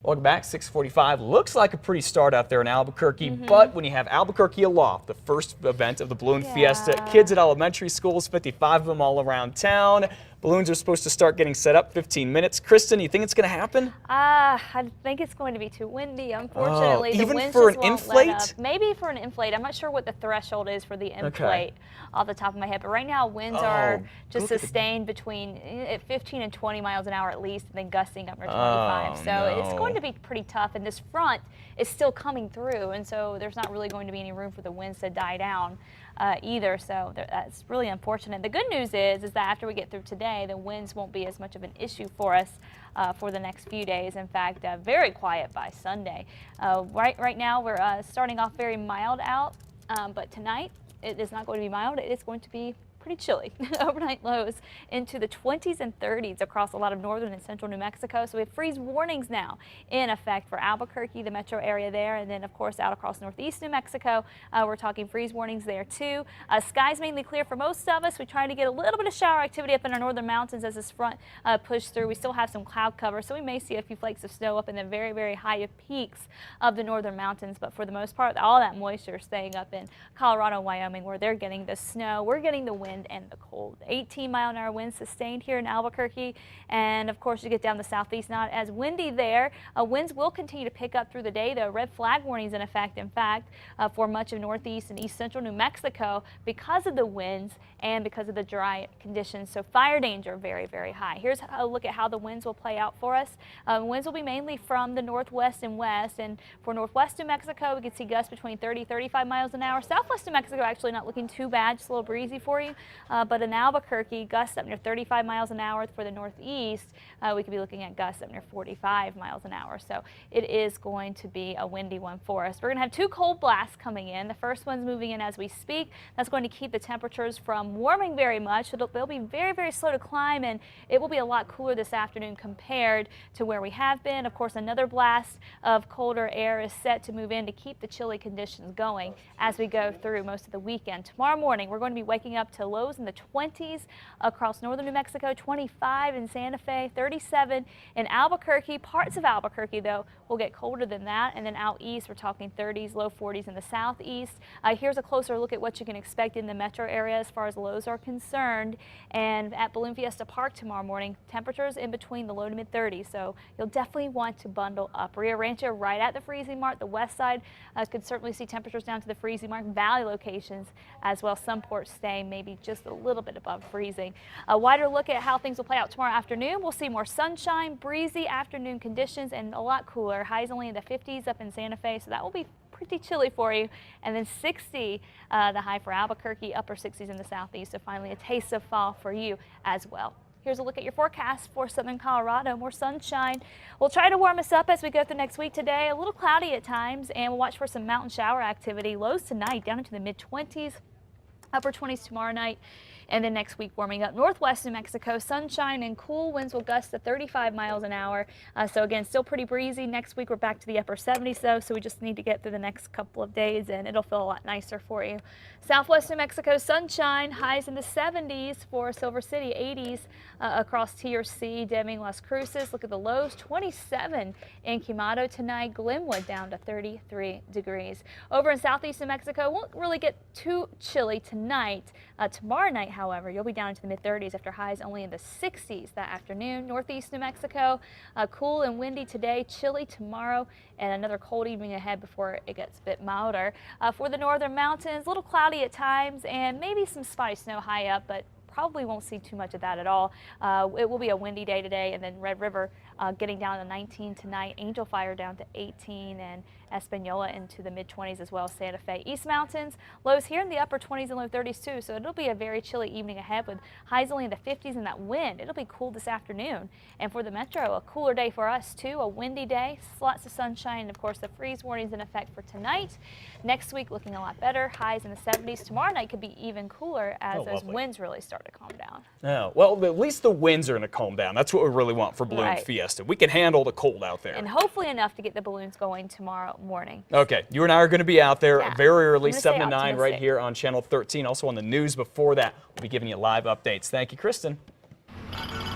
Welcome back, 6:45. Looks like a pretty start out there in Albuquerque, but when you have Albuquerque Aloft, the first event of the Balloon Fiesta, kids at elementary schools, 55 of them all around town. Balloons are supposed to start getting set up 15 minutes. Kristen, you think it's going to happen? I think it's going to be too windy, unfortunately. Oh, the even winds for just an won't let inflate? up. Maybe for an inflate. I'm not sure what the threshold is for the inflate off the top of my head. But right now, winds are just sustained between 15 and 20 miles an hour at least, and then gusting up to 25. So it's going to be pretty tough. And this front is still coming through, and so there's not really going to be any room for the winds to die down either. So that's really unfortunate. The good news is that after we get through today, the winds won't be as much of an issue for us for the next few days. In fact, very quiet by Sunday. Right now, we're starting off very mild out, but tonight it is not going to be mild. It is going to be pretty chilly. Overnight lows into the 20s and 30s across a lot of northern and central New Mexico. So we have freeze warnings now in effect for Albuquerque, the metro area there, and then of course out across northeast New Mexico. We're talking freeze warnings there too. Skies mainly clear for most of us. We try to get a little bit of shower activity up in our northern mountains as this front pushes through. We still have some cloud cover, so we may see a few flakes of snow up in the very, very high peaks of the northern mountains. But for the most part, all that moisture is staying up in Colorado and Wyoming, where they're getting the snow. We're getting the wind and the cold. 18-mile-an-hour winds sustained here in Albuquerque, and of course you get down the southeast, not as windy there. Winds will continue to pick up through the day, though. Red flag warnings in effect, for much of northeast and east central New Mexico because of the winds and because of the dry conditions. So fire danger very, very high. Here's a look at how the winds will play out for us. Winds will be mainly from the northwest and west, and for northwest New Mexico we can see gusts between 30-35 miles an hour. Southwest New Mexico actually not looking too bad, just a little breezy for you. But in Albuquerque, gusts up near 35 miles an hour. For the northeast, we could be looking at gusts up near 45 miles an hour. So it is going to be a windy one for us. We're going to have two cold blasts coming in. The first one's moving in as we speak. That's going to keep the temperatures from warming very much. They'll be very, very slow to climb, and it will be a lot cooler this afternoon compared to where we have been. Of course, another blast of colder air is set to move in to keep the chilly conditions going as we go through most of the weekend. Tomorrow morning, we're going to be waking up to lows in the 20s across northern New Mexico, 25 in Santa Fe, 37 in Albuquerque. Parts of Albuquerque, though, will get colder than that. And then out east, we're talking 30s, low 40s in the southeast. Here's a closer look at what you can expect in the metro area as far as lows are concerned. And at Balloon Fiesta Park tomorrow morning, temperatures in between the low to mid 30s. So you'll definitely want to bundle up. Rio Rancho right at the freezing mark. The west side could certainly see temperatures down to the freezing mark. Valley locations as well. Some ports staying maybe just a little bit above freezing. A wider look at how things will play out tomorrow afternoon. We'll see more sunshine, breezy afternoon conditions, and a lot cooler. Highs only in the 50s up in Santa Fe, so that will be pretty chilly for you. And then 60 the high for Albuquerque, upper 60s in the southeast, so finally a taste of fall for you as well. Here's a look at your forecast for southern Colorado. More sunshine. We'll try to warm us up as we go through next week today. A little cloudy at times, and we'll watch for some mountain shower activity. Lows tonight down into the mid-20s. Upper 20s tomorrow night, and then next week warming up. Northwest New Mexico, sunshine and cool. Winds will gust to 35 miles an hour. So again, still pretty breezy. Next week we're back to the upper 70s though, so we just need to get through the next couple of days and it'll feel a lot nicer for you. Southwest New Mexico, sunshine, highs in the 70s for Silver City, 80s across TRC, Deming, Las Cruces. Look at the lows, 27 in Quemado tonight. Glenwood down to 33 degrees. Over in southeast New Mexico, won't really get too chilly tonight. Tomorrow night, however, you'll be down into the mid-30s after highs only in the 60s that afternoon. Northeast New Mexico, cool and windy today, chilly tomorrow, and another cold evening ahead before it gets a bit milder. For the northern mountains, a little cloudy at times and maybe some spotty snow high up, but probably won't see too much of that at all. It will be a windy day today, and then Red River getting down to 19 tonight. Angel Fire down to 18, and Espanola into the mid-20s as well. Santa Fe. East Mountains, lows here in the upper 20s and low 30s too, so it'll be a very chilly evening ahead with highs only in the 50s and that wind. It'll be cool this afternoon. And for the metro, a cooler day for us too, a windy day, lots of sunshine, and of course the freeze warnings in effect for tonight. Next week looking a lot better, highs in the 70s. Tomorrow night could be even cooler as those winds really start to calm down. Yeah, well, at least the winds are going to calm down. That's what we really want for Balloon Fiesta. We can handle the cold out there. And hopefully enough to get the balloons going tomorrow morning. Okay, you and I are going to be out there very early, 7 to 9 right here on Channel 13. Also on the news before that, we'll be giving you live updates. Thank you, Kristen.